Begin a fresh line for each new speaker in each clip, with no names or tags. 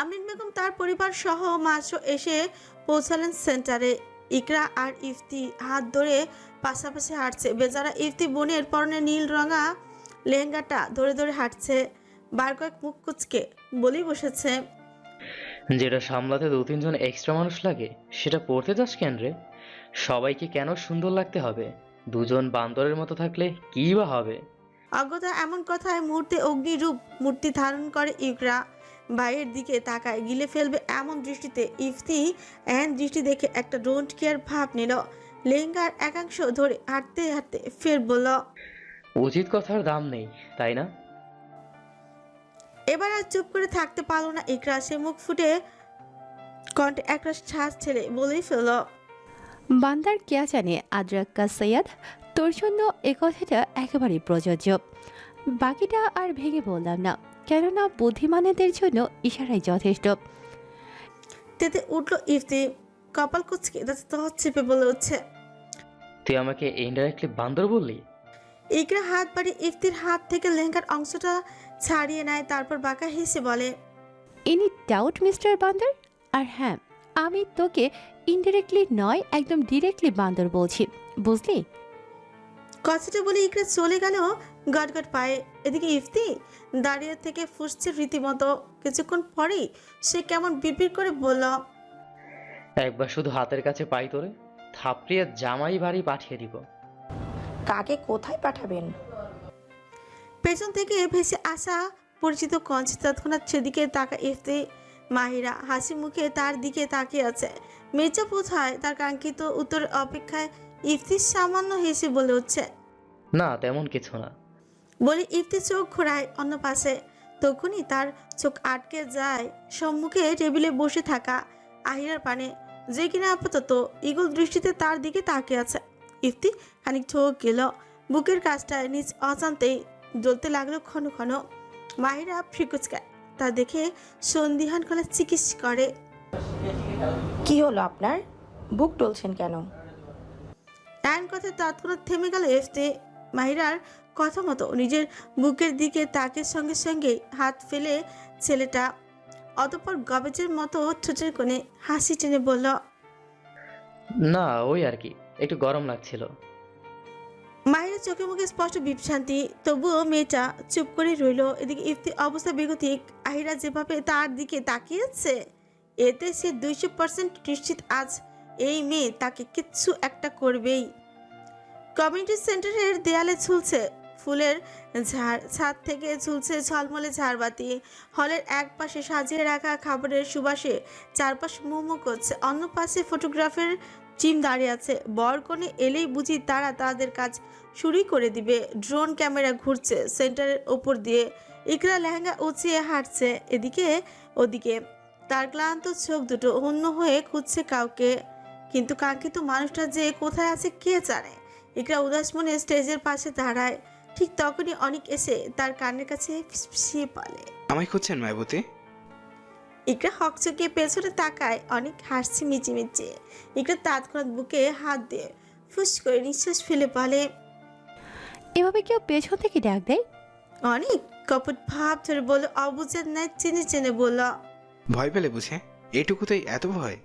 আমিন বেগম তার পরিবার সহ মাত্র এসে পৌঁছালেন সেন্টারে। ইকরা আর ইফতি হাত ধরে পাশাপাশি হাঁটছে। বেচারা ইফতি বোনের পরনে নীল রঙা লেহেঙ্গাটা ধরে ধরে হাঁটছে। বার কয়েক মুখ কুচকে বলেই বসেছে,
যেটা সামলাতে দু তিনজন এক্সট্রা মানুষ লাগে সেটা পড়তে যাস কেন রে? সবাইকে কেন সুন্দর লাগতে হবে? দুজন বান্দরের মতো থাকলে কী বা হবে?
অজ্ঞতা এমন কথায় মুহূর্তে অগ্নিরূপ মূর্তি ধারণ করে ইকরা। বাইরের দিকে তাকায়, গিলে ফেলবে এমন দৃষ্টিতে। ইফতি এহেন দৃষ্টি দেখে একটা ডোন্ট কেয়ার ভাব নিল। লেহেঙ্গার একাংশ ধরে হাঁটতে হাঁটতে ফের বলল,
উচিত কথার দাম নেই, তাই না?
এবার আর চুপ করে থাকতে পারলো না ইকরা। সে মুখ ফুটে কণ্ঠে একটা শ্বাস ছেড়ে বলেই ফেলল,
বান্দার কেয়া জানে আদ্রাক কা সৈয়দ, তোর জন্য এ কথাটা একেবারেই প্রযোজ্য। বাকিটা আর ভেঙে বললাম না, কেননা বুদ্ধিমানেদের জন্য ইশারাই যথেষ্ট।
তেতে উঠল ইফতি। কপাল কুচকে তাতে তহত চেপে বলে উঠছে।
তুই আমাকে ইনডাইরেক্টলি বান্দর বললি?
ইকরা হাত বাড়িয়ে ইফতির হাত থেকে লেহেঙ্গার অংশটা ছাড়িয়ে নেয়, তারপর বাঁকা হেসে বলে,
এনি ডাউট মিস্টার বান্দর? আর হ্যাঁ, আমি তোকে ইনডিরেক্টলি নয়, একদম ডিরেক্টলি বান্দর বলছি, বুঝলি?
কথাটা বলে ইকরা চলে গেল গটগট পায়ে। এদিকে ইফতি দাঁড়িয়ে থেকে ফুঁসছে রীতিমতো। কিছুক্ষণ পরেই সে কেমন বিড়বিড় করে বলল,
একবার শুধু হাতের কাছে পাই তোরে, থাপড়িয়ে জামাই বাড়ি পাঠিয়ে দিব।
কাকে কোথায় পাঠাবেন?
পেছন থেকে ভেসে আসা পরিচিত কঞ্চ। তৎক্ষণাৎ সেদিকে তাকা ইফতি। মাহিরা হাসি মুখে তার দিকে তাকিয়ে আছে। মেজা কোথায় তার কাঙ্ক্ষিত উত্তরের অপেক্ষায়। ইফতি সামান্য হেসে বলে উঠছে,
না তেমন কিছু না।
বলে ইফতি চোখ ঘোরায় অন্য পাশে। তখনই তার চোখ আটকে যায় সম্মুখে টেবিলে বসে থাকা আহিরার পানে, যে কিনা আপাতত ইগল দৃষ্টিতে তার দিকে তাকিয়ে আছে। ইফতি খানিক ঠোক গেল। বুকের কাছটায় নিজ অজান্তেই জ্বলতে লাগলো ক্ষণ ক্ষণ। মাহিরা ফ্রিকুচকায়। তা দেখে সন্দিহান গলা চিকিৎস করে,
কি হলো আপনার? বুক টলছেন কেন?
এমন কথা তৎক্ষণাৎ থেমে গেল ইফতি। মাহিরার কথা মতো নিজের বুকের দিকে তাকের সঙ্গে সঙ্গে হাত ফেলে ছেলেটা। অতঃপর গবেজের মতো ঠোঁটের কোণে হাসি টেনে বলল,
না ওই আর কি, একটু গরম লাগছিল।
মাহিরা চোখে মুখে স্পষ্ট বিভ্রান্তি। তবুও মেয়েটা চুপ করে রইল। এদিকে ইফতি অবস্থা বেগতিক। আহিরা যেভাবে তার দিকে তাকিয়েছে, এতে সে 200% নিশ্চিত আজ এই মেয়ে তাকে কিচ্ছু একটা করবেই। কমিউনিটি সেন্টারের দেয়ালে ঝুলছে ফুলের ঝাড়, ছাদ থেকে ঝুলছে ঝলমলে ঝাড়বাতি। হলের এক পাশে সাজিয়ে রাখা খাবারের সুবাসে চারপাশ মোমো করছে, অন্য পাশে ফটোগ্রাফের টিম দাঁড়িয়ে আছে। বর কনে এলেই বুঝি তারা তাদের কাজ শুরুই করে দিবে। ড্রোন ক্যামেরা ঘুরছে সেন্টারের ওপর দিয়ে। ইকরা লেহেঙ্গা উঁচিয়ে হাঁটছে এদিকে ওদিকে। তার ক্লান্ত চোখ দুটো অন্য হয়ে খুঁজছে কাউকে, কিন্তু কাঙ্ক্ষিত মানুষটা যে কোথায় আছে কে জানে। ইকরা উদাস মনে স্টেজের পাশে দাঁড়ায়। ঠিক তখনই অনেক এসে তার কানের কাছে ফিসফিসিয়ে বলে,
আমায় খুঁজছেন মায়াবতী?
ইকরা হকচকিয়ে পেছনে তাকায়। অনেক হাসছে মিচিমিচি। ইকরা তৎক্ষণাৎ বুকে হাত দিয়ে ফুস করে নিঃশ্বাস ফেলে বলে,
এভাবে কেউ পেছন থেকে ডাক দেয়?
অনেক কপট ভাব ধরে বলল, অবুঝের ন্যায় চেনে চেনে বলল।
ভয় পেলে বুঝে? এটুকুতেই এত ভয়?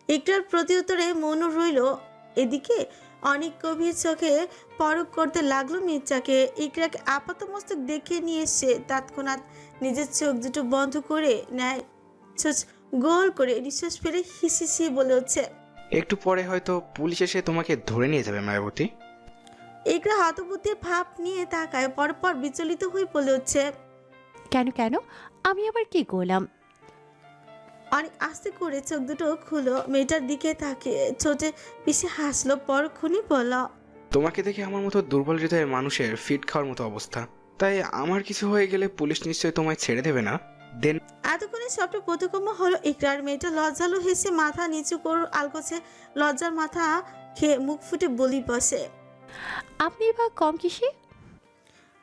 ইকরার প্রতি উত্তরে মৌন রইল। এদিকে অনেক গভীর চোখে পরখ করতে লাগলো মির্জাকে। ইকরাকে আপাতমস্তক দেখে নিয়ে এসে তৎক্ষণাৎ নিজের চোখ দুটো বন্ধ করে নেয়। চোখ গোল করে নিঃশ্বাস ফেলে হিসিয়ে বলে হচ্ছে,
একটু পরে হয়তো পুলিশ এসে তোমাকে ধরে নিয়ে যাবে মায়াবতী।
ইকরা হতবুদ্ধির ভাব নিয়ে তাকায়। পরপর বিচলিত হয়ে বলে হচ্ছে,
কেন কেন? আমি আবার কি করলাম?
অনেক আস্তে করে চোখ দুটো খুলো, মেয়েটার দিকে তাকিয়ে ছোটে পিছিয়ে হাসলো। পরক্ষণই বলল,
তোমাকে দেখে আমার মতো দুর্বল হৃদয়ের মানুষের ফিট খাওয়ার মতো অবস্থা। তাই আমার কিছু হয়ে গেলে পুলিশ নিশ্চয়ই তোমায় ছেড়ে দেবে না। দেন
এতক্ষণে সবটা বোধগম্য হলো ইকরার। মেয়েটা লজ্জালু হেসে মাথা নিচু করে আলগোছে লজ্জার মাথা খেয়ে মুখ ফুটে বলি বসে।
আপনি বা কম কিসে?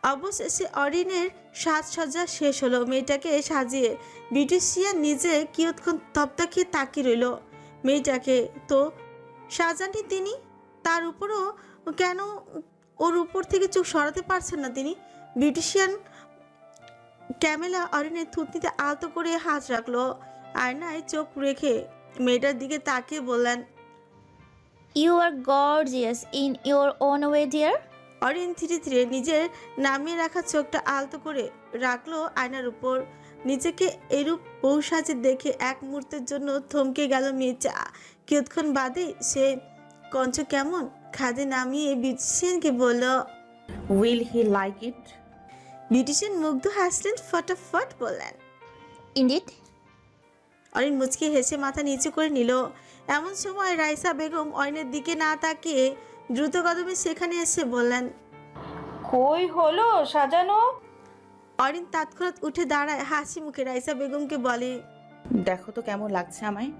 অবশেষে অরিনের সাজসজ্জা শেষ হলো। মেয়েটাকে সাজিয়ে বিউটিশিয়ান নিজে কিয়ৎক্ষণ তপ্তা খেয়ে তাকিয়ে রইল। মেয়েটাকে তো সাজাননি তিনি, তার উপরও কেন ওর উপর থেকে চোখ সরাতে পারছেন না তিনি। বিউটিশিয়ান ক্যামেলা অরিনের থুতনিতে আলতো করে হাত রাখলো। আয়নায় চোখ রেখে মেয়েটার দিকে তাকিয়ে বললেন,
you are gorgeous in your own way dear.
Arin ধীরে ধীরে নিজের নামিয়ে রাখা চোখটা আলতো করে রাখলো আয়নার উপর। নিজেকে এরূপ বউসাজে দেখে এক মুহূর্তের জন্য থমকে গেল মেয়েটা। কিছুক্ষণ বাদে সে কঞ্চ কেমন খাদে নামিয়ে বিউটিশিয়ানকে বলল,
will he like it?
Beautician মুগ্ধ হাসলেন, ফটাফট বললেন।
ইন্ডিড।
অরিন মুচকি হেসে মাথা নিচু করে নিল। এমন সময় রাইসা বেগম অরিনের দিকে না তাকিয়ে দ্রুত কদমে সেখানে এসে বললেন,
কই হলো সাজানো?
অরিন তৎক্ষণাৎ উঠে দাঁড়ায়, হাসি মুখে রাইসা বেগমকে বলে,
দেখো তো কেমন লাগছে আমায়।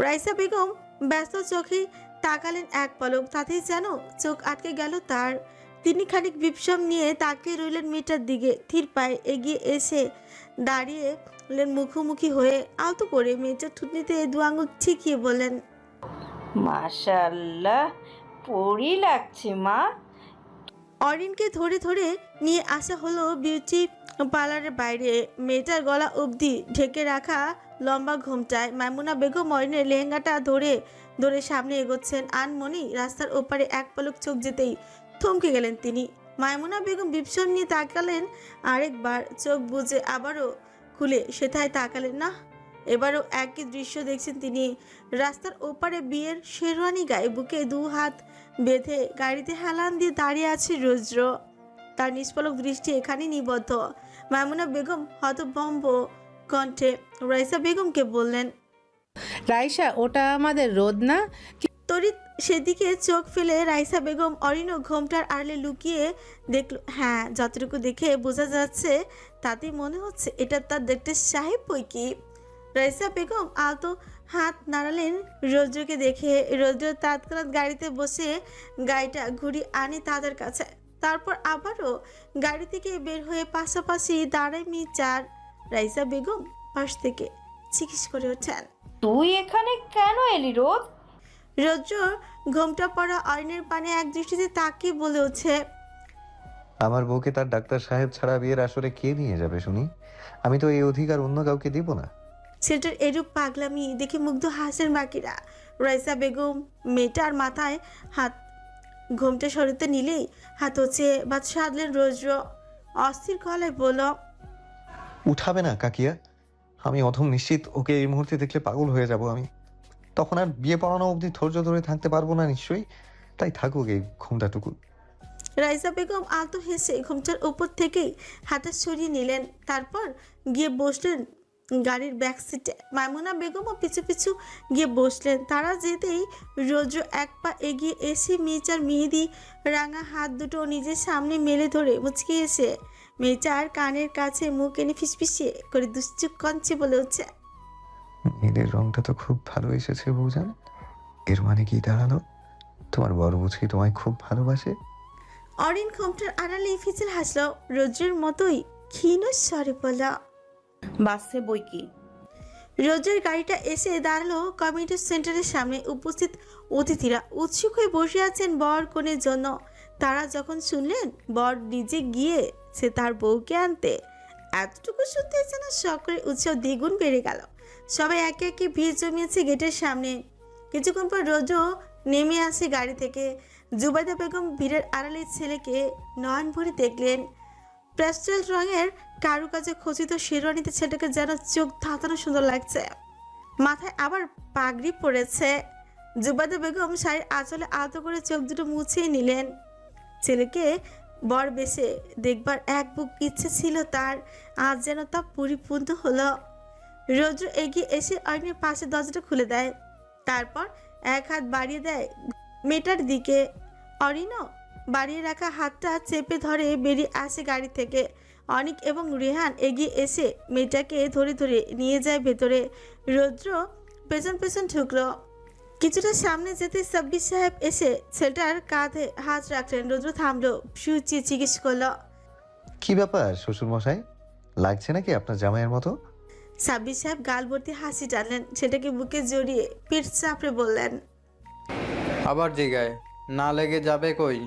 রাইসা বেগম ব্যস্ত চোখে তাকালেন এক পলক, তাতেই যেন চোখ আটকে গেল তার। তিনি খানিক বিপসম নিয়ে তাকিয়ে রইলেন মেয়েটার দিকে। ধীর পায়ে এগিয়ে এসে দাঁড়িয়েলেন মুখোমুখি হয়ে। আলতো করে মেয়েটার থুতনিতে দু আঙুল ঠিকিয়ে বললেন,
মাশাআল্লাহ, পরি লাগছে মা।
অরিনকে ধরে ধরে নিয়ে আসা হলো বিউটি পার্লারের বাইরে। মেয়েটার গলা অবধি ঢেকে রাখা লম্বা ঘোমটায় মাইমুনা বেগম অরিনের লেহেঙ্গাটা ধরে ধরে সামনে এগোচ্ছেন। আনমনি রাস্তার ওপারে এক পলক চোখ যেতেই থমকে গেলেন তিনি। মাইমুনা বেগম বিপসন নিয়ে তাকালেন আরেকবার, চোখ বুজে আবারও খুলে সেথায় তাকালেন না। এবারও একই দৃশ্য দেখছেন তিনি। রাস্তার ওপারে বিয়ের শেরওয়ানি গায়ে বুকে দু হাত বেঁধে গাড়িতে হেলান দিয়ে দাঁড়িয়ে আছে রৌদ্র। তার নিষ্পলক দৃষ্টি এখানে নিবদ্ধ। মাইমুনা বেগম হতভম্ব কণ্ঠে রাইসা বেগমকে বললেন,
রাইসা, ওটা আমাদের রোদ না?
তড়িৎ সেদিকে চোখ ফেলে রাইসা বেগম অরিনও ঘোমটার আড়লে লুকিয়ে দেখল। হ্যাঁ, যতটুকু দেখে বোঝা যাচ্ছে তাতেই মনে হচ্ছে এটা তার দেখতে সাহেব বইকি। রাইসা বেগম আলতো হাত নাড়ালেন রৌদ্রকে দেখে। রৌদ্র তৎক্ষণাৎ গাড়িতে বসে গাড়িটা ঘুরিয়ে আনে তাদের কাছে। তারপর আবারও গাড়ি থেকে বের হয়ে পাশাপাশি দাঁড়ায় মির্জার। রাইসা বেগম পাশ থেকে জিজ্ঞেস করে ওঠেন,
তুই এখানে কেন এলি রোদ?
রৌদ্র ঘোমটা পড়া অরিনের পানে এক দৃষ্টিতে তাকিয়ে বলে ওঠে,
আমার বউকে তার ডাক্তার সাহেব ছাড়া বিয়ের আসরে কে নিয়ে যাবে শুনি? আমি তো এই অধিকার অন্য কাউকে দিব না।
ছেলেটার এরূপ পাগলামি দেখে মুগ্ধ হাসেন বাকিরা। রাইসা বেগম মেয়েটার মাথায় হাত ঘোমটা সরাতে নিলেই হাত হচ্ছে বাদ সাধলেন রৌদ্র। অস্থির গলায় বলল,
উঠাবে না কাকিয়া? আমি অথম নিশ্চিত ওকে এই মুহূর্তে দেখলে পাগল হয়ে যাব আমি। তখন আর বিয়ে পড়ানো অবধি ধৈর্য ধরে থাকতে পারবো না নিশ্চয়ই। তাই থাকুক এই ঘুমটাটুকু।
রাইসা বেগম আলতো হেসে ঘোমটার উপর থেকেই হাতটা সরিয়ে নিলেন। তারপর গিয়ে বসলেন গাড়ির ব্যাক সিটে। মাইমুনা বেগমও পিছু পিছু গিয়ে বসলেন। তারা যেতেই রৌদ্র এক পা এগিয়ে এসে মেয়েটার মেহেদি রাঙা হাত দুটো নিজের সামনে মেলে ধরে মুচকে এসে মেয়েটার কানের কাছে মুখ এনে ফিসফিসিয়ে করে দুশ্চুপ কঞ্চে বলে উঠছে,
নীলের রংটা তো খুব ভালো এসেছে বউজান। এর মানে কি দাঁড়ালো? তোমার বড় বুঝি তোমায় খুব ভালোবাসে?
অরিন ঘোমটার আড়ালে ফিচেল হাসলো। রৌদ্রের মতোই ক্ষীণ স্বরে বলল,
বাসে বই কি?
রোজের গাড়িটা এসে দাঁড়ালো কমিউনিটি সেন্টারের সামনে। উপস্থিত অতিথিরা উৎসুক হয়ে বসে আছেন বর কনের জন্য। তারা যখন শুনলেন বর নিজে গিয়ে সে তার বউকে আনতে, এতটুকু শুনতে যেন সকলের উৎসব দ্বিগুণ বেড়ে গেল। সবাই একে একে ভিড় জমিয়েছে গেটের সামনে। কিছুক্ষণ পর রোজ নেমে আসে গাড়ি থেকে। জুবাইদা বেগম ভিড়ের আড়ালে ছেলেকে নয়ন ভরে দেখলেন। প্যাস্টেল রঙের কারুকাজে খচিত শেরওয়ানিতে ছেলেটাকে যেন চোখ ধাঁধানো সুন্দর লাগছে। মাথায় আবার পাগড়ি পড়েছে। জুবাইদা বেগম শাড়ির আঁচলে আলতো করে চোখ দুটো মুছিয়ে নিলেন। ছেলেকে বর বেশে দেখবার এক বুক ইচ্ছে ছিল তার, আজ যেন তা পরিপূর্ণ হলো। রৌদ্র এগিয়ে এসে অরিনের পাশে দরজাটা খুলে দেয়। তারপর এক হাত বাড়িয়ে দেয় মেয়েটার দিকে। অরিনও বাড়িয়ে রাখা হাতটা চেপে ধরে বেরিয়ে আসে গাড়ি থেকে। অনিক এবং রেহান এগিয়ে এসে মেয়েটাকে ধরে ধরে নিয়ে যায় ভেতরে। রৌদ্র পেছন পেছন ঢুকলো। কিছুটা সামনে যেতে সাব্বির সাহেব এসে ছেলেটার কাঁধে হাত রাখলেন। রৌদ্র থামলো, সুচিয়ে জিজ্ঞেস করলো,
কি ব্যাপার শ্বশুর মশাই, লাগছে নাকি আপনার জামাইয়ের মতো?
সাব্বির সাহেব গাল ভর্তি হাসি টানলেন। সেটাকে বুকে জড়িয়ে পিঠ চাপড়ে বললেন,
আবার জিগায়, না লেগে যাবে কই?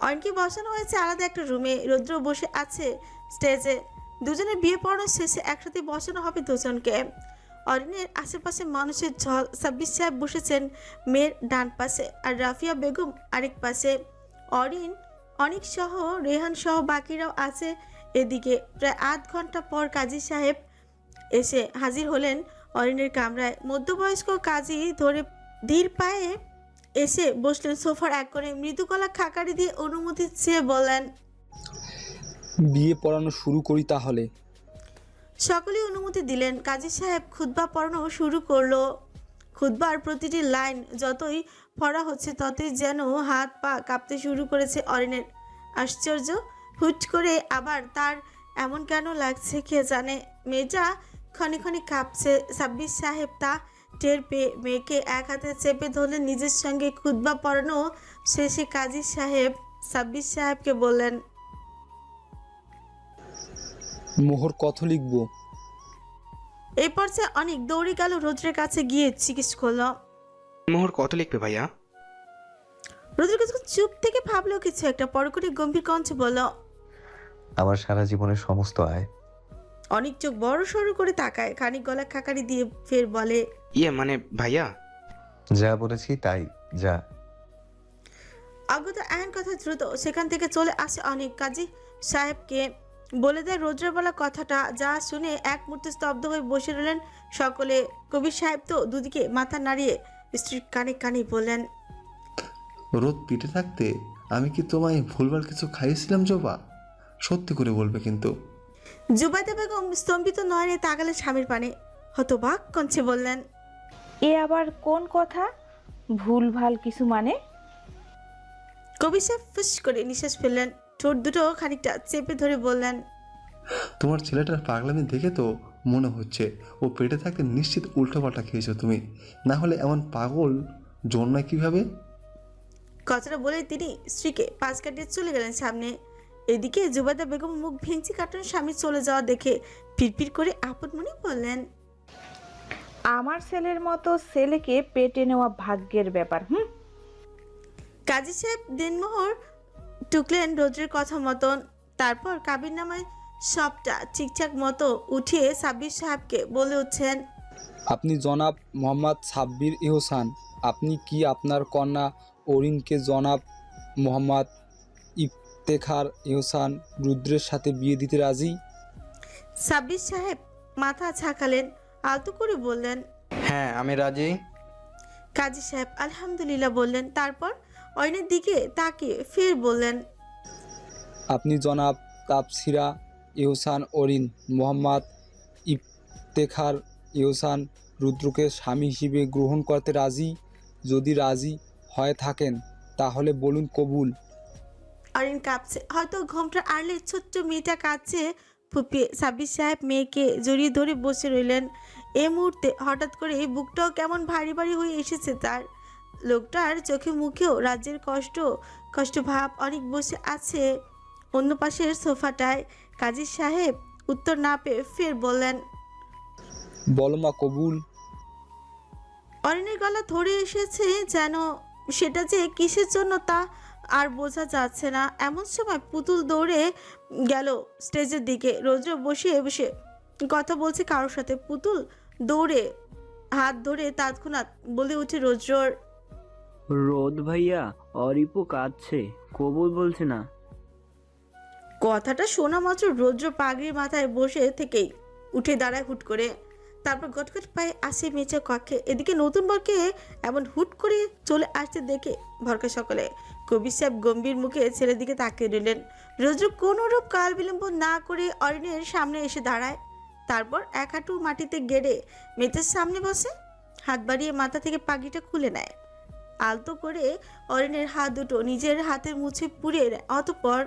অনেকে বসানো হয়েছে আলাদা একটা রুমে। রৌদ্র বসে আছে স্টেজে। দুজনের বিয়ে পড়ানো শেষে একসাথে বসানো হবে দুজনকে। অরিনের আশেপাশে মানুষের ঝল। সাব্বির সাহেব বসেছেন মেয়ের ডান পাশে আর রাফিয়া বেগম আরেক পাশে। অরিন, অনিক সহ রেহান সহ বাকিরাও আছে এদিকে। প্রায় আধ ঘন্টা পর কাজী সাহেব এসে হাজির হলেন অরিনের কামরায়। মধ্যবয়স্ক কাজী ধীর পায়ে এসে বসলেন সোফার এক কোণে। মৃদু গলা খাকারি দিয়ে অনুমতি চেয়ে বলেন,
বিয়ে পড়ানো শুরু করি তাহলে।
সকলেই অনুমতি দিলেন। কাজী সাহেব খুতবা পড়ানো শুরু করলো। খুতবার প্রতিটি লাইন যতই পড়া হচ্ছে ততই যেন হাত পা কাঁপতে শুরু করেছে অরিনের। আশ্চর্য, হুট করে আবার তার এমন কেন লাগছে কে জানে। মেয়েটা ক্ষণে ক্ষণে কাঁপছে। সাব্বির সাহেব তা টের পেয়ে মেয়েকে এক হাতে চেপে ধরলেন নিজের সঙ্গে। খুতবা পড়ানো শেষে কাজী সাহেব সাব্বির সাহেবকে বললেন,
মোহর কত লিখবো?
এই পর্যায়ে অনেক দৌড়ে গেল রৌদ্রের কাছে গিয়ে জিজ্ঞেস করলো,
মোহর কত লিখবে ভাইয়া?
রৌদ্র কিছু চুপ থেকে ভাবলো কিছু একটা, পর করে গম্ভীর কণ্ঠে বলল,
আমার সারা জীবনের সমস্ত আয়।
অনেক চোখ বড় সড়ো করে তাকায়, খানিক গলা খাকারি দিয়ে ফের বলে,
মানে ভাইয়া।
যা বলেছি তাই, যা।
অজ্ঞাত আইন কথা দ্রুত সেখান থেকে চলে আসে অনেক। কাজী সাহেবকে বলে দেয় রৌদ্রের বলা কথাটা। যা শুনে এক মুহূর্তে স্তব্ধ হয়ে বসে রইলেন সকলে। কবির সাহেব তো দুদিকে মাথা নাড়িয়ে স্ত্রীর কানে কানে বললেন,
রোদ পিঠে থাকতে আমি কি তোমায় ভুলভাল কিছু খাইয়েছিলাম জবা? সত্যি করে বলবে কিন্তু।
জুবাইদা বেগম স্তম্ভিত নয়নে তাকালেন স্বামীর পানে, হতবাক কণ্ঠে বললেন,
এ আবার কোন কথা? ভুলভাল কিছু মানে?
কবির সাহেব ফুস করে নিঃশ্বাস ফেললেন, ঠোঁট দুটো খানিকটা চেপে ধরে বললেন,
তোমার ছেলেটার পাগলামি দেখে তো মনে হচ্ছে ও পেটে থাকতে নিশ্চিত উল্টোপাল্টা খেয়েছো তুমি, না হলে এমন পাগল জন্মায় কিভাবে?
কথাটা বলে তিনি স্ত্রীকে পাশ কাটিয়ে চলে গেলেন সামনে। এদিকে জুবাইদা বেগম মুখ ভেঙচি কাটান স্বামী চলে যাওয়া দেখে পিড়পিড় করে আপন মনে বললেন,
আমার ছেলের মতো ছেলেকে পেটে নেওয়া ভাগ্যের ব্যাপার।
কাজী সাহেব দিনমোহর টুকলেন রোদ্রের কথা মতন। তারপর কাবির নামায় সবটা ঠিকঠাক মতো উঠিয়ে সাব্বির সাহেবকে বলে উঠছেন,
আপনি জনাব মোহাম্মদ সাব্বির ইহসান, আপনি কি আপনার কন্যা অরিনকে জনাব মোহাম্মদ ইফতেখার ইহসান রুদ্রের সাথে বিয়ে দিতে রাজি?
সাব্বির সাহেব মাথা ঝাঁকালেন, আলতো করে বললেন,
হ্যাঁ আমি রাজি।
কাজী সাহেব আলহামদুলিল্লাহ বললেন। তারপর অরিনের দিকে তাকিয়ে ফের বললেন,
আপনি জনাব তাপসিরা ইহসান অরিন মোহাম্মদ ইফতেখার ইহসান রুদ্রকে স্বামী হিসেবে গ্রহণ করতে রাজি? যদি রাজি হয়ে থাকেন তাহলে বলুন কবুল।
অরিন কাঁপছে, হয়তো ঘোমটা আড়লে ছোট্ট মেয়েটা কাঁদছে ফুপিয়ে। সাব্বির সাহেব মেয়েকে জড়িয়ে ধরে বসে রইলেন। এই মুহূর্তে হঠাৎ করে বুকটাও কেমন ভারী ভারী হয়ে এসেছে তার। লোকটার চোখে মুখেও রাজ্যের কষ্ট ভাব। অনেক বসে আছে অন্য পাশের সোফাটায়। কাজী সাহেব উত্তর না পেয়ে ফের বললেন,
বলো মা কবুল।
অরিনের গলা ধরে এসেছে যেন, সেটা যে কিসের জন্য তা আর বোঝা যাচ্ছে না। এমন সময় পুতুল দৌড়ে গেল স্টেজের দিকে। রৌদ্র বসে বসে কথা বলছে কারোর সাথে। পুতুল দৌড়ে হাত ধরে তৎক্ষণাৎ বলে উঠে রৌদ্রর,
রোদ ভাইয়া, অরিপু কাঁদছে, কবুল বলছে না।
কথাটা শোনা মাত্র রৌদ্র পাগড়ির মাথায় বসে থেকেই উঠে দাঁড়ায় হুট করে। তারপর গটগট পায়ে আসে মেয়েছে কক্ষে। এদিকে নতুন বরকে এমন হুট করে চলে আসতে দেখে ভরকা সকলে। কবির সাহেব গম্ভীর মুখে ছেলের দিকে তাকিয়ে রইলেন। রৌদ্র কোনোরূপ কাল বিলম্ব না করে অরিনের সামনে এসে দাঁড়ায়। তারপর এক হাঁটু মাটিতে গেড়ে মেয়েটার সামনে বসে, হাত বাড়িয়ে মাথা থেকে পাগড়িটা খুলে নেয়। আলতো করে অরিনের হাত দুটো নিজের হাতের মুছে পুড়িয়ে নেয়। অতঃপর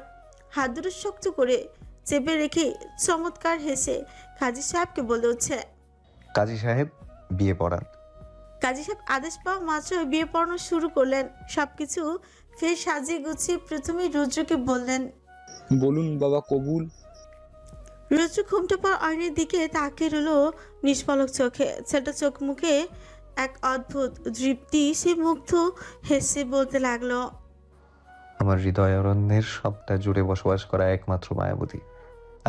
হাত দুটো শক্ত করে চেপে রেখে চমৎকার হেসে কাজী সাহেবকে বলে উঠছে,
কাজী সাহেব বিয়ে পড়ান।
কাজী সাহেব আদেশ পাওয়া মাত্র বিয়ে পড়ানো শুরু করলেন। সবকিছু ফের সাজিয়ে গুছিয়ে প্রথমেই রুদ্রকে বললেন,
বলুন বাবা কবুল।
রুদ্র ঘুমটা পর অরিনের দিকে তাকিয়ে রইল নিষ্পলক চোখে। ছেলেটা চোখ মুখে এক অদ্ভুত তৃপ্তি। সে মুগ্ধ হেসে বলতে লাগলো,
আমার হৃদয় অরণ্যের সবটা জুড়ে বসবাস করা একমাত্র মায়াবতী।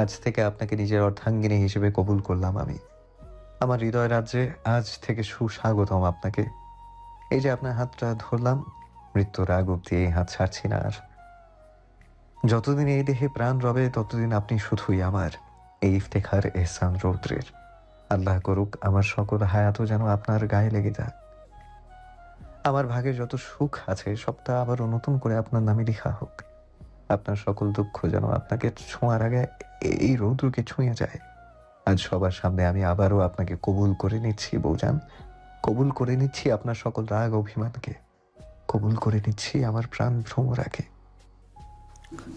আজ থেকে আপনাকে নিজের অর্ধাঙ্গিনী হিসেবে কবুল করলাম আমি। আমার হৃদয় রাজ্যে আজ থেকে সুস্বাগতম আপনাকে। এই যে আপনার হাতটা ধরলাম, মৃত্যুর আগ অব্দি এই হাত ছাড়ছি না আর। যতদিন এই দেহে প্রাণ রবে ততদিন আপনি শুধুই আমার। এই ইফতেখার এহসান রৌদ্রের। আল্লাহ করুক আমার সকল হায়াতও যেন আপনার গায়ে লেগে যায়। আমার ভাগে যত সুখ আছে সবটা আবারও নতুন করে আপনার নামে লেখা হোক। আপনার সকল দুঃখ যেন আপনাকে ছোঁয়ার আগে এই রৌদ্রকে ছুঁয়ে যায়। আজ সবার সামনে আমি আবারও আপনাকে কবুল করে নিচ্ছি বৌজান। কবুল করে নিচ্ছি আপনার সকল রাগ অভিমানকে। কবুল করে নিচ্ছি আমার প্রাণ ভ্রমরাকে।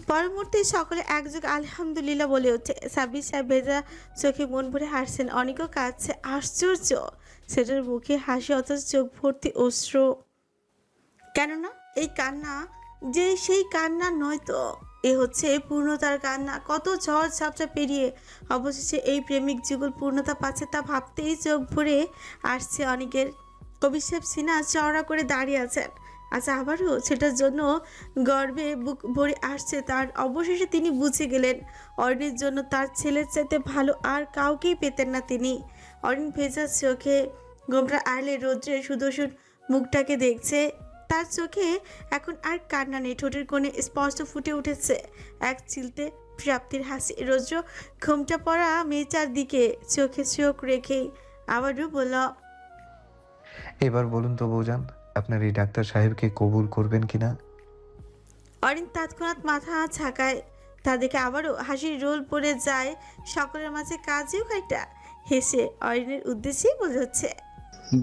পরবর্তী সকলে একযোগ আলহামদুলিল্লাহ বলে ওঠে। সাব্বির সাহেব ভেজা চোখে মন ভরে হাসছেন। অনেকও কাঁদছে। আশ্চর্য, সেটার মুখে হাসি অথচ চোখ ভর্তি অশ্রু। কেননা এই কান্না যে সেই কান্না নয় তো, এ হচ্ছে পূর্ণতার কান্না। কত ঝড় ঝাপটা পেরিয়ে অবশেষে এই প্রেমিক যুগল পূর্ণতা পাচ্ছে তা ভাবতেই চোখ ভরে আসছে অনেকের। কবির সাহেব সিনা চওড়া করে দাঁড়িয়ে আছেন। আচ্ছা, আবারও সেটার জন্য গর্বে বুক ভরে আসছে তার। অবশেষে তিনি বুঝে গেলেন অরিনের জন্য তার ছেলের চাইতে ভালো আর কাউকেই পেতেন না তিনি। অরিন ভেজা চোখে গোমরা আড়লে রৌদ্রের সুদর্শন মুখটাকে দেখছে। তার চোখে এখন আর কান্না নেই। ঠোঁটের কোণে স্পষ্ট ফুটে উঠেছে এক চিলতে প্রাপ্তির হাসি। রৌদ্র ঘোমটা পরা মেয়েটার দিকে চোখে চোখ রেখেই আবারও বলল,
এবার বলুন তো বৌজান, আপনার এই ডাক্তার সাহেবকে কবুল করবেন কিনা?
অরিন তৎক্ষণাৎ মাথা ঝাঁকায়। তা দেখে আবারও হাসির রোল পড়ে যায় সকলের মাঝে। কাজেও খানিকটা হেসে অরিনের উদ্দেশ্যেই বলে হচ্ছে,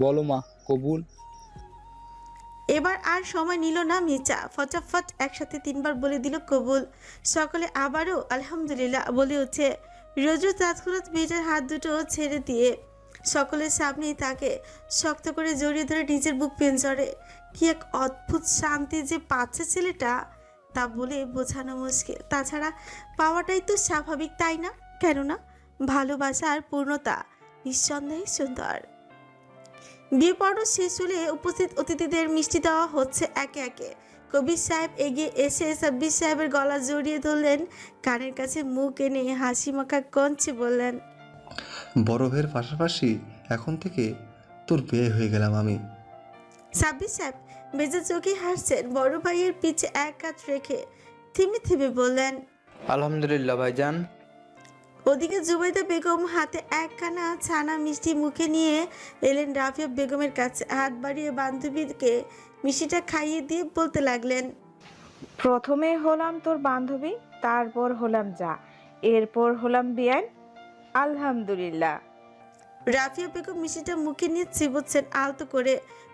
বলো মা, কবুল।
এবার আর সময় নিল না মির্জা, ফটাফট একসাথে 3 বার বলে দিল কবুল। সকলে আবারও আলহামদুলিল্লাহ বলে উঠছে। রোজু তৎক্ষণাৎ মেয়েটার হাত দুটো ছেড়ে দিয়ে সকলের সামনেই তাকে শক্ত করে জড়িয়ে ধরে নিজের বুক পেঞ্জরে। কি এক অদ্ভুত শান্তি যে পাচ্ছে ছেলেটা, তা বলে বোঝানো মুশকিল। তাছাড়া পাওয়াটাই তো স্বাভাবিক, তাই না? কেননা ভালোবাসার পূর্ণতা নিঃসন্দেহে সুন্দর। বিয়ে পর্ব শেষ হলে উপস্থিত অতিথিদের মিষ্টি দেওয়া হচ্ছে একে একে। কবির সাহেব এগিয়ে এসে সাব্বির সাহেবের গলা জড়িয়ে ধরলেন, কানের কাছে মুখ এনে হাসি মাখা কঞ্চে বললেন,
বরফের পাশাপাশি এখন থেকে তোর বিয়ে হয়ে গেলাম আমি।
সাব্বির সাহেব বেজে চোখে হাসছেন। বড় ভাইয়ের পিছে এক হাত রেখে থিমে থিমে বললেন,
আলহামদুলিল্লাহ ভাইজান।
ওদিকে জুবাইদা বেগম হাতে একখানা ছানা মিষ্টি মুখে নিয়ে এলেন রাফিয়া বেগমের কাছে। হাত বাড়িয়ে বান্ধবীকে মিষ্টিটা খাইয়ে দিয়ে বলতে লাগলেন,
প্রথমে হলাম তোর বান্ধবী, তারপর হলাম যা, এরপর হলাম বিয়ান। আলহামদুলিল্লাহ।
রাফিয়া বেগম মিষ্টিটা মুখে নিয়ে চিবোচ্ছেন আলতো করে।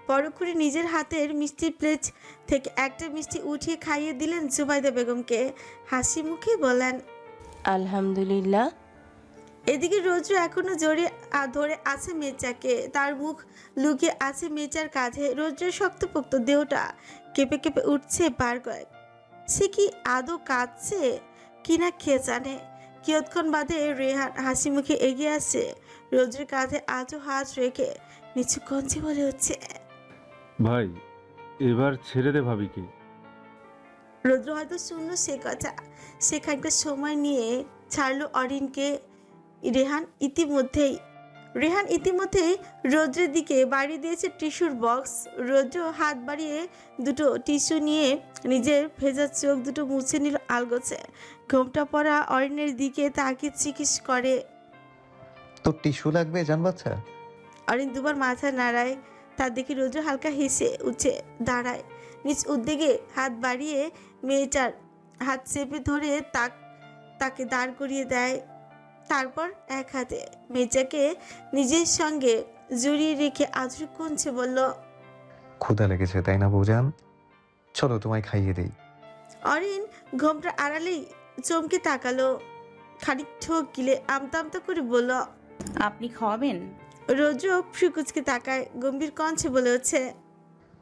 পরক্ষণে নিজের হাতের মিষ্টি প্লেট থেকে একটা মিষ্টি উঠিয়ে খাইয়ে দিলেন জুবাইদা বেগমকে। হাসি মুখে বলেন,
আলহামদুলিল্লাহ।
এদিকে রোজু এখনো জোরে ধরে আছে মেয়েটাকে। তার মুখ লুকিয়ে আছে মেয়েটার কাঁধে। রোজুর শক্তপোক্ত দেহটা কেঁপে কেঁপে উঠছে বার কয়েক। সে কি আদৌ কাঁদছে কিনা কে জানে। কিয়ৎক্ষণ বাদে রেহান হাসি মুখে এগিয়ে আসছে। রোজুর কাঁধে আজও হাত রেখে নিচু কঞ্চে বলে হচ্ছে,
ভাই এবার ছেড়ে দে ভাবিকে।
রৌদ্র হয়তো শুনল সে কথা। সে খানিকটা সময় নিয়ে ছাড়লো অরিনকে। রেহান ইতিমধ্যেই রৌদ্রের দিকে বাড়িয়ে দিয়েছে টিস্যুর বক্স। রৌদ্র হাত বাড়িয়ে দুটো টিস্যু নিয়ে নিজের ভেজা চোখ দুটো মুছে নিল আলগোছে। ঘোমটা পরা অরিনের দিকে তাকিয়ে জিজ্ঞেস করে,
তোর টিস্যু লাগবে জান বাচ্চা?
অরিন দুবার মাথা নাড়ায়। তার দেখে রৌদ্র হালকা হেসে উঠে দাঁড়ায়। নিজ উদ্যোগে হাত বাড়িয়ে মেয়েটার হাত চেপে ধরে তাকে দাঁড় করিয়ে দেয়। তারপর এক হাতে মেয়েটাকে নিজের সঙ্গে জড়িয়ে রেখে আধুরি কঞ্চে বলল,
ক্ষুধা লেগেছে তাই না বৌজান? চলো তোমায় খাইয়ে দেই।
অরিন ঘোমটা আড়ালেই চমকে তাকালো। খানিক ঠোক গিলে আমতা আমতা করে বলল,
আপনি খাওয়াবেন?
রৌদ্র ফ্রিকুচকে তাকায়, গম্ভীর কঞ্চে বলে হচ্ছে,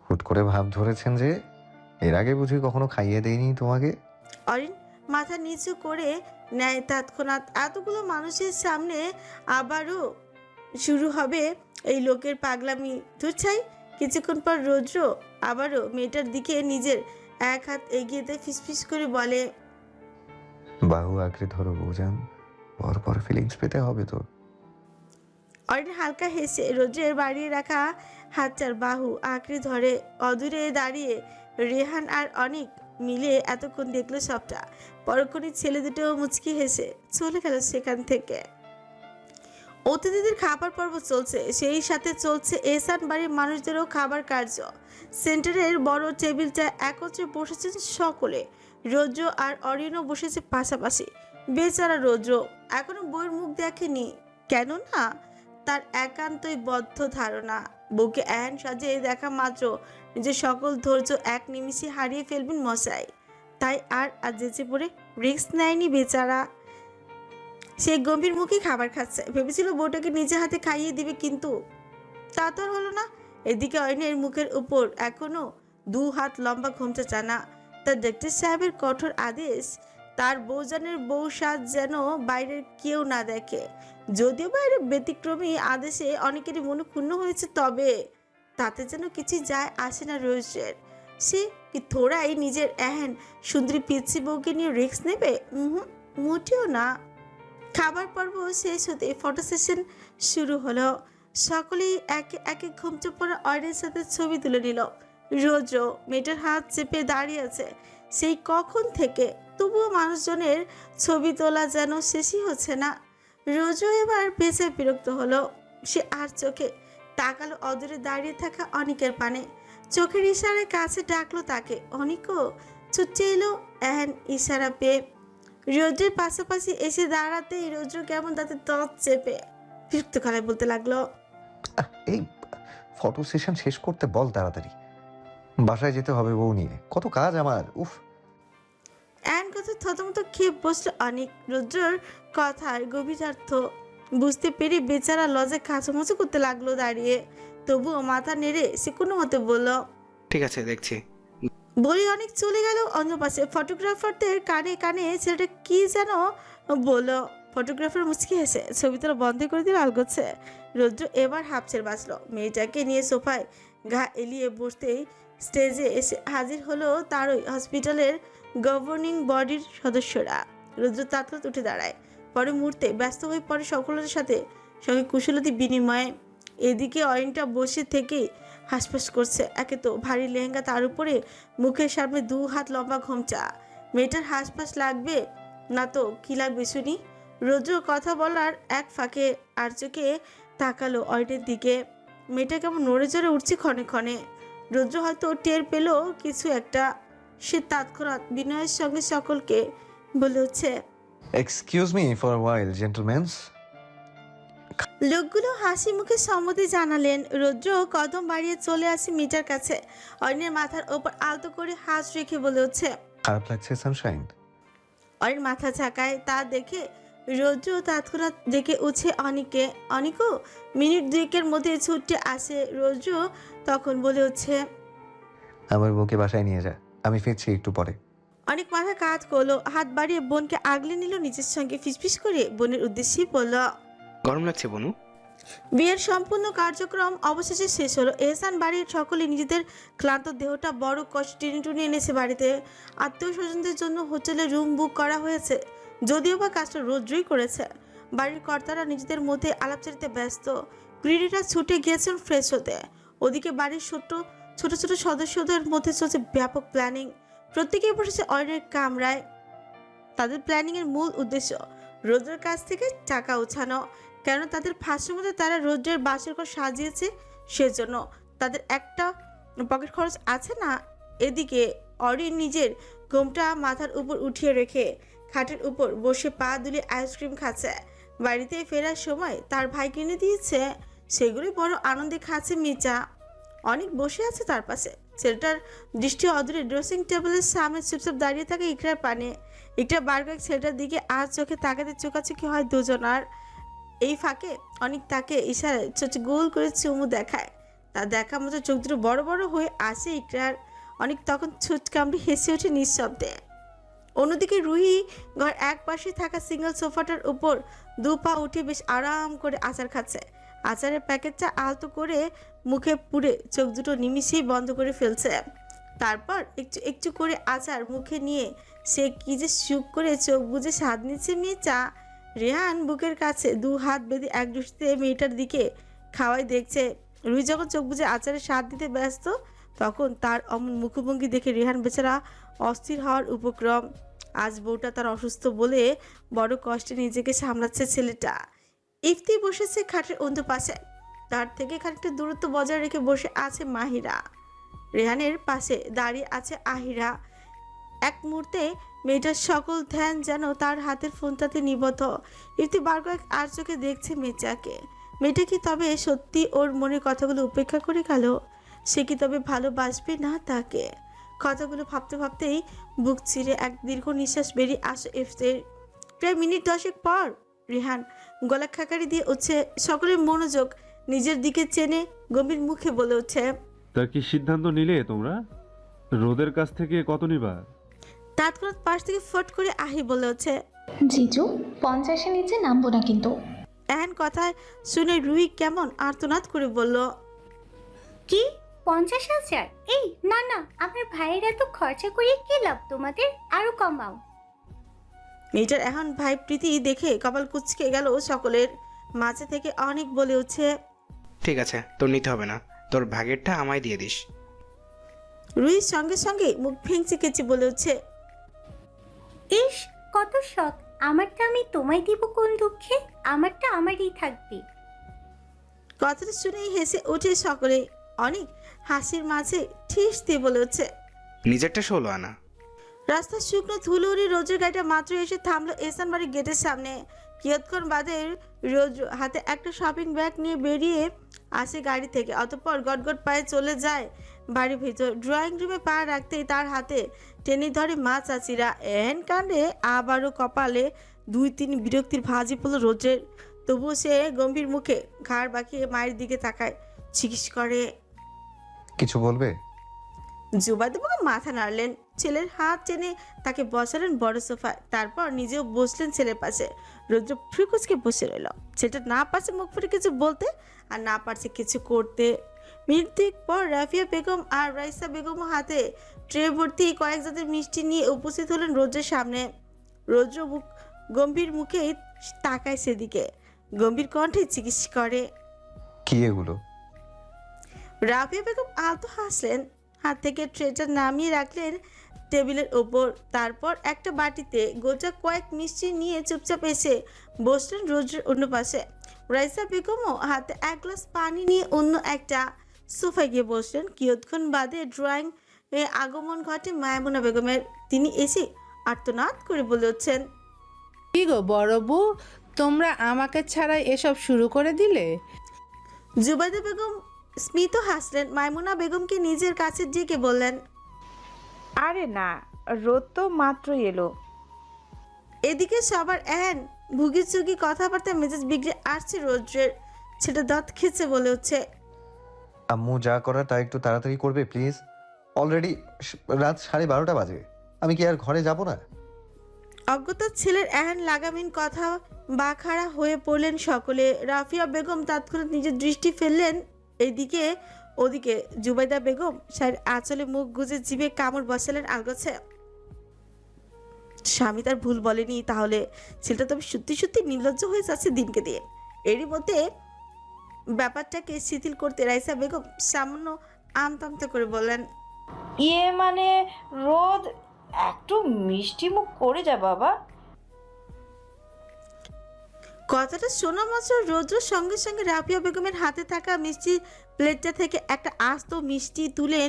হুট করে ভাব ধরেছেন যে? এর আগে বুঝি কখনো খাইয়ে দেয়নি তোমাকে?
অরিন মাথা নিচু করে নেয়। তৎক্ষণাৎ এতগুলো মানুষের সামনে আবারও শুরু হবে এই লোকের পাগলামি। ধুরছাই। কিছুক্ষণ পর রৌদ্র আবারও মেয়েটার দিকে নিজের এক হাত এগিয়ে দিয়ে ফিসফিস করে বলে,
বাহু আঁকড়ে ধরো বৌজান, পর পর ফিলিংস পেতে হবে তো।
অরিন হালকা হেসে রোদ্রের বাড়িয়ে রাখা হাতটার বাহু আঁকড়ে ধরে। অদূরে দাঁড়িয়ে রেহান আর অনিক মিলে এতক্ষণ দেখলো সবটা। পরক্ষণে ছেলে দুটো মুচকি হেসে চলে গেল সেখান থেকে। অতিথিদের খাবার পর্ব চলছে, সেই সাথে চলছে এহসান বাড়ির মানুষদেরও খাবার কার্য। সেন্টারের বড় টেবিলটায় একত্রে বসেছেন সকলে। রৌদ্র আর অরিনও বসেছে পাশাপাশি। বেচারা রৌদ্র এখনো বউয়ের মুখ দেখেনি, কেননা তার একান্তই বদ্ধ ধারণা বউকে এহেন সাজে দেখা মাত্র নিজের সকল ধৈর্য এক নিমিষে হারিয়ে ফেলবেন মশাই। তাই আর যেচে পড়ে রিস্ক নেয়নি বেচারা। সে গম্ভীর মুখে খাবার খাচ্ছে। ভেবেছিল বউটাকে নিজে হাতে খাইয়ে দিবে, কিন্তু তা তো আর হলো না। এদিকে অরিনের মুখের উপর এখনো 2 হাত লম্বা ঘোমটা টানা। তার ডাক্তার সাহেবের কঠোর আদেশ তার বউজানের বউ সাজ যেন বাইরের কেউ না দেখে। যদিও বাইরের ব্যতিক্রমী আদেশে অনেকেরই মনে ক্ষুণ্ণ হয়েছে, তবে তাতে যেন কিছু যায় আসে না রোজের। সে কি থোড়াই নিজের এহেন সুন্দরী পিচ্ছি বউকে নিয়ে রিস্ক নেবে? মোটেও না। খাবার পর্ব শেষ হতে ফটো সেশন শুরু হলো। সকলেই একে একে ঘুমচে পড়া অরিনের সাথে ছবি তুলে নিল। রোজ মেয়েটার হাত চেপে দাঁড়িয়ে আছে সেই কখন থেকে, তবুও মানুষজনের ছবি তোলা যেন শেষই হচ্ছে না। রোজও এবার বেঁচে বিরক্ত হলো। সে আর চোখে তাকালো অদূরে দাঁড়িয়ে থাকা অনিকের পানে। চোখের ইশারায় কাছে ডাকলো তাকে। অনিকও ছুটে এলো এহেন ইশারা পেয়ে। রৌদ্রের পাশাপাশি এসে দাঁড়াতেই রৌদ্র কেমন তাতে দাঁত চেপে বিরক্ত গলায় বলতে লাগলো,
এই ফটো সেশন শেষ করতে বল তাড়াতাড়ি, বাসায় যেতে হবে বউ নিয়ে, কত কাজ আমার। উফ।
এন কথা থতমত খেয়ে বসলো অনেক। রৌদ্রর কথার গভীরার্থ বুঝতে পেরে বেচারা লজে কাঁচামুচি করতে লাগলো দাঁড়িয়ে। তবুও মাথা নেড়ে সে কোনো মতে বলল,
ঠিক আছে, দেখছি।
বলি অনেক চলে গেল অন্য পাশে। ফটোগ্রাফারদের কানে কানে ছেলেটা কি যেন বললো। ফটোগ্রাফার মুচকি হেসে ছবি তোলা বন্ধ করে দিয়ে আলগোচ্ছে। রৌদ্র এবার হাফছের বাঁচলো। মেয়েটাকে নিয়ে সোফায় ঘা এলিয়ে বসতেই স্টেজে এসে হাজির হলো তারই হসপিটালের গভর্নিং বডির সদস্যরা। রৌদ্র তাৎক্ষণিক উঠে দাঁড়ায়। পরে মুহূর্তে ব্যস্ত হয়ে পড়ে সকলের সঙ্গে কুশলতি বিনিময়ে। এদিকে অরিনটা বসে থেকেই হাসপাস করছে। একে তো ভারী লেহেঙ্গা, তার উপরে মুখের সামনে 2 হাত লম্বা ঘোমচা। মেয়েটার হাসপাস লাগবে না তো কি লাগবে শুনি? রৌদ্র কথা বলার এক ফাঁকে আর চোখে তাকালো অরিনের দিকে। মেয়েটা কেমন নড়ে চড়ে উঠছে ক্ষণে ক্ষণে। রৌদ্র হয়তো টের পেল কিছু একটা। সে তৎক্ষণাৎ বিনয়ের সঙ্গে সকলকে বলে হচ্ছে,
excuse me for while gentleman's.
লোকগুলো হাসি মুখে সম্মতি জানালেন। রৌদ্র কদম বাড়িয়ে চলে আসে মিটার কাছে। অরিনের মাথার ওপর আলতো করে হাত রেখে বলে হচ্ছে,
খারাপ লাগছে সানশাইন?
অরিন মাথা ঝাঁকায়। তা দেখে রৌদ্র তৎক্ষণাৎ ডেকে উঠছে অনিককে। অনিকও মিনিট 2 মধ্যে ছুটে আসে। রৌদ্র তখন বলে হচ্ছে,
আমার বউকে বাসায় নিয়ে যা, আমি ফিরছি একটু পরে।
অনেক মাথা কাজ করলো, হাত বাড়িয়ে বোনকে আগলে নিল নিজের সঙ্গে। ফিসফিস করে বোনের উদ্দেশ্যেই বলল,
গরম লাগছে বনু?
বিয়ের সম্পূর্ণ কার্যক্রম অবশেষে শেষ হলো। এহসান বাড়ির সকলে নিজেদের ক্লান্ত দেহটা বড় কষ্ট টেনে টুনে এনেছে বাড়িতে। আত্মীয় স্বজনদের জন্য হোটেলে রুম বুক করা হয়েছে, যদিও বা কাজটা রৌদ্রই করেছে। বাড়ির কর্তারা নিজেদের মধ্যে আলাপচারিতে ব্যস্ত। গৃহিণীরা ছুটে গিয়েছেন ফ্রেশ হতে। ওদিকে বাড়ির ছোট ছোট সদস্যদের মধ্যে চলছে ব্যাপক প্ল্যানিং। প্রত্যেকেই বসেছে অরিনের কামরায়। তাদের প্ল্যানিংয়ের মূল উদ্দেশ্য রৌদ্রের কাছ থেকে টাকা উঠানো। কেন তাদের ফাঁসের মধ্যে তারা রৌদ্রের বাসের ঘর সাজিয়েছে, সেজন্য তাদের একটা পকেট খরচ আছে না। এদিকে অরিন নিজের ঘোমটা মাথার উপর উঠিয়ে রেখে খাটের উপর বসে পা দুলিয়ে আইসক্রিম খাচ্ছে। বাড়িতে ফেরার সময় তার ভাই কিনে দিয়েছে, সেগুলি বড় আনন্দে খাচ্ছে মির্জা। অনেক বসে আছে তার পাশে। ছেলেটার দৃষ্টি অদূরে ড্রেসিং টেবিলের সামনে চুপচাপ দাঁড়িয়ে থাকে ইকরার পানে। ইকরা বারবার ছেলেটার দিকে আর চোখে তাকাতে চোখাচোখি হয় দুজনার। এই ফাঁকে অনেক তাকে ইশারায় ছোট গোল করে চুমু দেখায়। তার দেখা মতো চোখ দুটো বড় বড় হয়ে আসে ইকরার। অনেক তখন ছুট কামড়ে হেসে ওঠে নিঃশব্দে। অন্যদিকে রুহি ঘর এক পাশে থাকা সিঙ্গেল সোফাটার উপর 2 পা উঠে বেশ আরাম করে আচার খাচ্ছে। আচারের প্যাকেটটা আলতো করে মুখে পুরে চোখ দুটো নিমিষেই বন্ধ করে ফেলছে। তারপর একটু একটু করে আচার মুখে নিয়ে সে কি যে সুখ করে চোখ বুজে স্বাদ নিচ্ছে মেয়েটা। রেহান বুকের কাছে 2 হাত বেঁধে এক দৃষ্টিতে মেয়েটার দিকে খাওয়াই দেখছে। রুহি যখন চোখ বুজে আচারের স্বাদ দিতে ব্যস্ত, তখন তার অমন মুখভঙ্গি দেখে রেহান বেচারা অস্থির হওয়ার উপক্রম। আজ বউটা তার অসুস্থ বলে বড় কষ্টে নিজেকে সামলাচ্ছে ছেলেটা। ইফতি বসেছে খাটের অন্য পাশে, তার থেকে খানিকটা দূরত্ব বজায় রেখে বসে আছে মাহিরা। রেহানের পাশে দাঁড়িয়ে আছে আহিরা। এক মুহূর্তে মেয়েটার সকল ধ্যান যেন তার হাতের ফোনটাতে নিবদ্ধ। ইফতি বার কয়েক আর চোখে দেখছে মেয়েটাকে। মেয়েটা কি তবে সত্যি ওর মনের কথাগুলো উপেক্ষা করে গেল? সে কি তবে ভালোবাসবে না তাকে? কথাগুলো ভাবতে ভাবতেই বুক চিরে এক দীর্ঘ নিঃশ্বাস বেরিয়ে আসে ইফতির। প্রায় মিনিট 10 পর রেহান গলা খাকারি দিয়ে উঠছে। সকলের মনোযোগ নিজের দিকে চেনে গম্ভীর মুখে বলে ওঠে,
তা কি সিদ্ধান্ত নিলে তোমরা? রোদের কাছ থেকে কত নিবা?
তৎক্ষণাৎ পাশ থেকে ফট করে আহি বলে ওঠে,
জিজু 50-এর নিচে নামবো না কিন্তু।
এহেন কথা শুনে রুহি কেমন আর্তনাদ করে বলল,
কি 50,000? এই না না, আমার ভাইয়ের এত খরচা করিয়ে কি লাভ তোমাদের, আরো কমাও।
মেয়েটার এখন ভাই প্রীতি দেখে কপাল কুঁচকে গেল সকলের মাঝে থেকে। অনেক বলে উঠছে,
ঠিক আছে, তোর নিতে হবে না, তোর ভাগেরটা আমায় দিয়ে দিস।
রুহির সঙ্গে সঙ্গে মুখ ভেঙচি কেচি বলে উঠছে,
ইস কত শখ, আমারটা আমি তোমায় দিব কোন দুঃখে, আমারটা আমারই থাকবে।
কথাটা শুনেই হেসে ওঠে সকলে। অনেক হাসির মাঝে ঠিস দিয়ে বলে উঠছে,
নিজেরটা 16 আনা।
রাস্তার শুকনো ধুলোরি রোজের গাড়িটা মাত্র এসে থামলো এহসান বাড়ির গেটের সামনে। কিয়ৎক্ষণ বাদে রোজ হাতে একটা শপিং ব্যাগ নিয়ে বেরিয়ে আসে গাড়ি থেকে। অতঃপর গটগট পায়ে চলে যায় বাড়ির ভিতর। ড্রয়িং রুমে পা রাখতেই তার হাতে টেনে ধরে মা চাচিরা। এহেন কাণ্ডে আবারও কপালে 2-3 বিরক্তির ভাঁজি পড়ল রোজের। তবুও সে গম্ভীর মুখে ঘাড় বাঁকিয়ে মায়ের দিকে তাকায়, জিজ্ঞেস করে,
কিছু বলবে?
জুবাইদা বেগম মাথা নাড়লেন। ছেলের হাত টেনে তাকে বসালেন বড় সোফায়। তারপর নিজেও বসলেন ছেলের পাশে। রৌদ্র ফ্রিকুচকে বসে রইল। ছেলেটা না পারছে মুখ ফুটে কিছু বলতে, আর না পারছে কিছু করতে। মিনিট 2 পর রাফিয়া বেগম আর রাইসা বেগম হাতে ট্রে ভর্তি কয়েক জাতের মিষ্টি নিয়ে উপস্থিত হলেন রৌদ্রের সামনে। রৌদ্র মুখ গম্ভীর মুখে তাকায় সেদিকে, গম্ভীর কণ্ঠে জিজ্ঞেস করে,
কি এগুলো?
রাফিয়া বেগম আলতো হাসলেন, হাত থেকে ট্রেটা নামিয়ে রাখলেন টেবিলের ওপর। তারপর একটা বাটিতে গোটা কয়েক মিষ্টি নিয়ে চুপচাপ এসে বসলেন রোজের অন্য পাশে। রাইসা বেগমও হাতে 1 গ্লাস পানি নিয়ে অন্য একটা সোফায় গিয়ে বসলেন। কিয়ৎক্ষণ বাদে ড্রয়িং আগমন ঘটে মায়ামুনা বেগমের। তিনি এসে আর্তনাদ করে বলে উঠছেন,
কি গো বড় বউ, তোমরা আমাকে ছাড়াই এসব শুরু করে দিলে?
জুবাইদা বেগম স্মিত হাসলেন। মাইমুনা বেগমকে নিজের কাছে ডেকে বললেন,
আরে না, রোদ তো মাত্রই এলো।
এদিকে সবার এহেন ভুগি চুগি কথাবার্তা মেজাজ বিগড়ে আসছে রোদ্রের। সেটা দাঁত খেছে বলে হচ্ছে,
আম্মু যা করার তা একটু তাড়াতাড়ি করবে প্লিজ। অলরেডি রাত 12:30 বাজে। আমি কি আর ঘরে যাব না?
অজ্ঞতা ছেলের এহেন লাগামহীন কথা বাখাড়া হয়ে পড়লেন সকলে। রাফিয়া বেগম তৎক্ষণাৎ নিজের দৃষ্টি ফেললেন এদিকে ওদিকে। জুবাইদা বেগম শাড়ির আঁচলে মুখ গুজে জিভে কামড় বসালেন আলগোছে। স্বামী তার ভুল বলেনি, তাহলে ছেলেটা তবে সত্যি সত্যি নির্লজ্জ হয়ে যাচ্ছে দিনকে দিয়ে। এরই মধ্যে ব্যাপারটাকে শিথিল করতে রাইসা বেগম সামান্য আমতামতে করে বললেন,
ইয়ে মানে রোদ, একটু মিষ্টি মুখ করে যা বাবা।
কথাটা শোনা মাত্র রৌদ্র সঙ্গে সঙ্গে রাফিয়া বেগমের হাতে থাকা মিষ্টি প্লেটটা থেকে একটা আস্ত মিষ্টি তুলে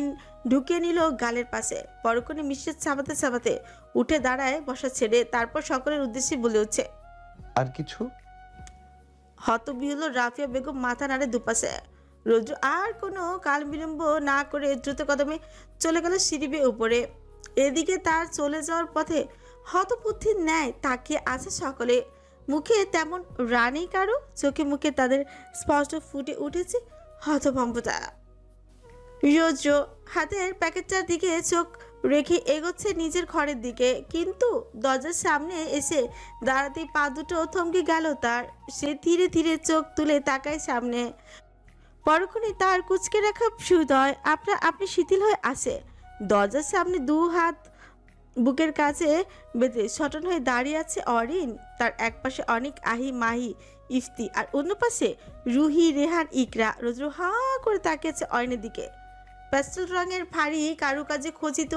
ঢুকিয়ে নিল গালের পাশে। পরক্ষণে মিষ্টি চাবাতে চাবাতে উঠে দাঁড়ায় বসা ছেড়ে। তারপর সকলের উদ্দেশ্যে বলে উঠছে,
আর কিছু?
হতবিহ্বল রাফিয়া বেগম মাথা নাড়ে দুপাশে। রৌদ্র আর কোনো কাল বিলম্ব না করে দ্রুত কদমে চলে গেল সিঁড়ি বেয়ে উপরে। এদিকে তার চলে যাওয়ার পথে হতবুদ্ধির ন্যায় তাকিয়ে আছে সকলে। মুখে তেমন রানী কারো, চোখে মুখে তাদের স্পষ্ট ফুটে উঠেছে হতভম্বতা। রৌদ্র হাতের প্যাকেটটার দিকে চোখ রেখে এগোচ্ছে নিজের ঘরের দিকে, কিন্তু দরজার সামনে এসে দাঁড়াতেই পা দুটো থমকে গেল তার। সে ধীরে ধীরে চোখ তুলে তাকায় সামনে। পরক্ষণে তার কুচকে রাখা হৃদয় আপনা আপনি শিথিল হয়ে আসে। দরজার সামনে 2 হাত বুকের কাছে বেঁধে সটন হয়ে দাঁড়িয়ে আছে অরিন। তার এক পাশে অনেক আহি মাহি ইফতি আর অন্য পাশে রুহি রেহান ইকরা। রোদ্র হা করে তাকিয়েছে অরিনের দিকে। প্যাস্টেল রঙের ভারী কারুকাজে খচিত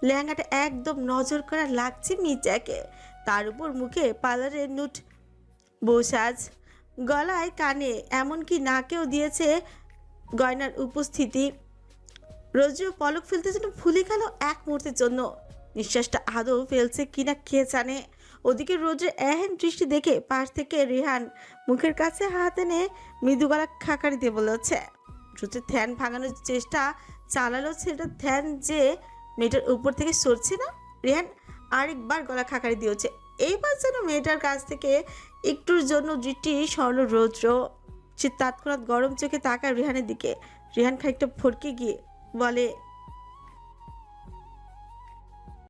লেহেঙ্গাটা একদম নজর করা লাগছে মির্জাকে। তার উপর মুখে পার্লারের নুট বসাজ, গলায় কানে এমনকি নাকেও দিয়েছে গয়নার উপস্থিতি। রোদ্র পলক ফেলতে যেন ভুলে গেল এক মুহূর্তের জন্য। নিঃশ্বাসটা আদৌ ফেলছে কিনা কে জানে। ওদিকে রোদ্রের এহেন দৃষ্টি দেখে পাশ থেকে রেহান মুখের কাছে হাত এনে মৃদু গলা খাকারি দিয়ে বলেছে। রোদ্রের ধ্যান ভাঙানোর চেষ্টা চালালো, সেটা ধ্যান যে মেয়েটার উপর থেকে সরছে না। রেহান আরেকবার গলা খাকারি দিয়েছে। এইবার যেন মেয়েটার কাছ থেকে একটুর জন্য দৃষ্টি সরল রৌদ্র। সে তৎক্ষণাৎ গরম চোখে তাকায় রেহানের দিকে। রেহান খানিকটা ভড়কে গিয়ে বলে,